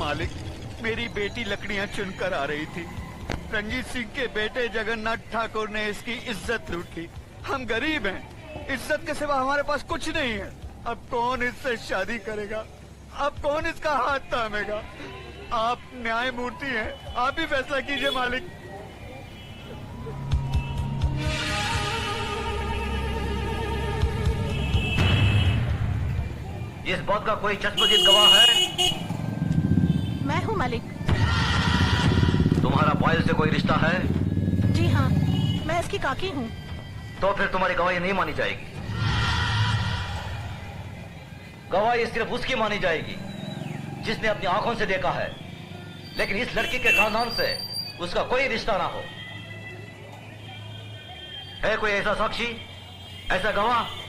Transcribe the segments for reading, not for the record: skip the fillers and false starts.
मालिक, मेरी बेटी लकड़ियां चुनकर आ रही थी। रंजीत सिंह के बेटे जगन्नाथ ठाकुर ने इसकी इज्जत लूट ली। हम गरीब हैं, इज्जत के सिवा हमारे पास कुछ नहीं है। अब कौन इससे शादी करेगा? अब कौन इसका हाथ थामेगा? आप न्यायमूर्ति हैं, आप ही फैसला कीजिए मालिक। इस बात का कोई चश्मदीद गवाह है? मैं हूँ मालिक। तुम्हारा पायल से कोई रिश्ता है? जी हाँ, मैं इसकी काकी हूँ। तो फिर तुम्हारी गवाही नहीं मानी जाएगी। गवाही सिर्फ उसकी मानी जाएगी जिसने अपनी आंखों से देखा है, लेकिन इस लड़की के खानदान से उसका कोई रिश्ता ना हो। है कोई ऐसा साक्षी, ऐसा गवाह?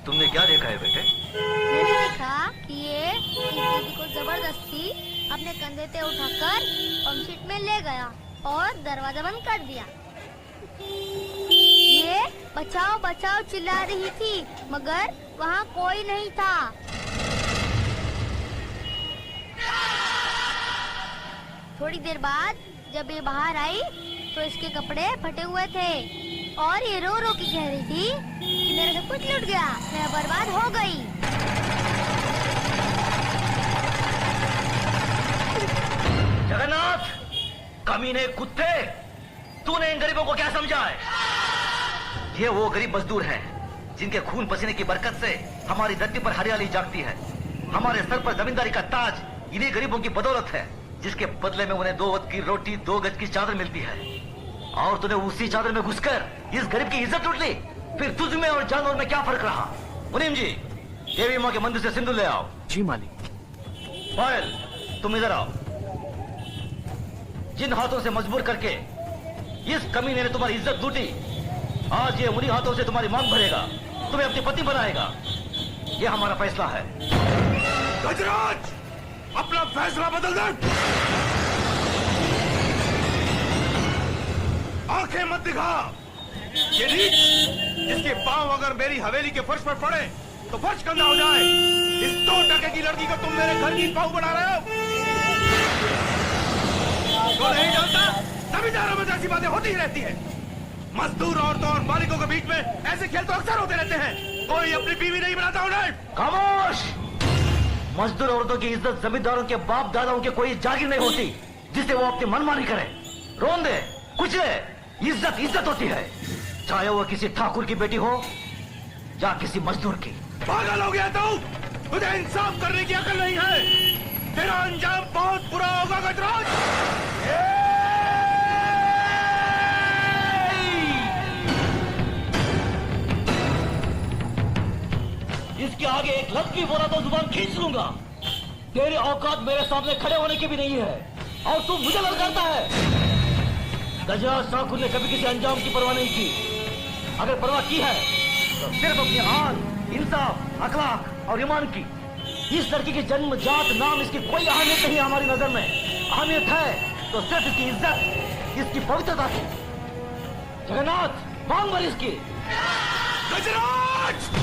तुमने क्या देखा है बेटे? मैंने देखा कि ये इस दीदी को जबरदस्ती अपने कंधे पे उठाकर पंप शीट में ले गया और दरवाजा बंद कर दिया। ये बचाओ बचाओ चिल्ला रही थी, मगर वहाँ कोई नहीं था। थोड़ी देर बाद जब ये बाहर आई तो इसके कपड़े फटे हुए थे और ये रो रो के कह रही थी कि मेरा सब कुछ लूट गया, मैं बर्बाद हो गई। जगन्नाथ, कमीने कुत्ते, तूने इन गरीबों को क्या समझा है? ये वो गरीब मजदूर हैं जिनके खून पसीने की बरकत से हमारी धरती पर हरियाली जागती है। हमारे सर पर जमींदारी का ताज इन्हीं गरीबों की बदौलत है, जिसके बदले में उन्हें 2 वक्त की रोटी 2 गज की चादर मिलती है। और तूने उसी चादर में घुसकर इस गरीब की इज्जत लूट ली। फिर तुझ में और जानवर में क्या फर्क रहा? मुनीम जी, देवी माँ के मंदिर से सिंदूर ले आओ। जी मालिक। पायल, तुम इधर आओ। जिन हाथों से मजबूर करके इस कमीने ने तुम्हारी इज्जत लूटी, आज ये उन्हीं हाथों से तुम्हारी मांग भरेगा, तुम्हें अपनी पत्नी बनाएगा। ये हमारा फैसला है। गजराज, अपना फैसला बदल दे। आंखें मत दिखा। ये नीच, जिसके पांव अगर मेरी हवेली के फर्श पर पड़े तो फर्श कंधा हो जाए, इस 2 टके की लड़की को तुम मेरे घर की पांव बना रहे हो। तो नहीं जानता, जमींदारों में ऐसी बातें होती ही रहती है। मजदूर औरतों और मालिकों के बीच में ऐसे खेल तो अक्सर होते रहते हैं। कोई अपनी बीवी नहीं बनाता उन्हें। खामोश! मजदूर औरतों की इज्जत जमींदारों के बाप दादाओं के कोई जागीर नहीं होती जिसे वो अपनी मनमानी करे, रोन दे, कुचले। इज्जत इज्जत होती है, चाहे वो किसी ठाकुर की बेटी हो या किसी मजदूर की। पागल हो गया तू? तुझे इंसाफ करने की अकल नहीं है। तेरा अंजाम बहुत बुरा होगा गजराज। इसके आगे एक लफ्ज भी बोला तो जुबान खींच लूंगा। तेरी औकात मेरे सामने खड़े होने की भी नहीं है और तू मुझे ललकारता है। गजराज ठाकुर ने कभी किसी अंजाम की परवाह नहीं की। अगर परवाह की है तो सिर्फ अपनी आन, इंसाफ, अखलाक और ईमान की। इस लड़की की जन्म, जात, नाम, इसकी कोई अहमियत नहीं है हमारी नजर में। अहमियत है तो सिर्फ इसकी इज्जत, इसकी पवित्रता की। जगन्नाथ, मांग भर इसकी। गजराज!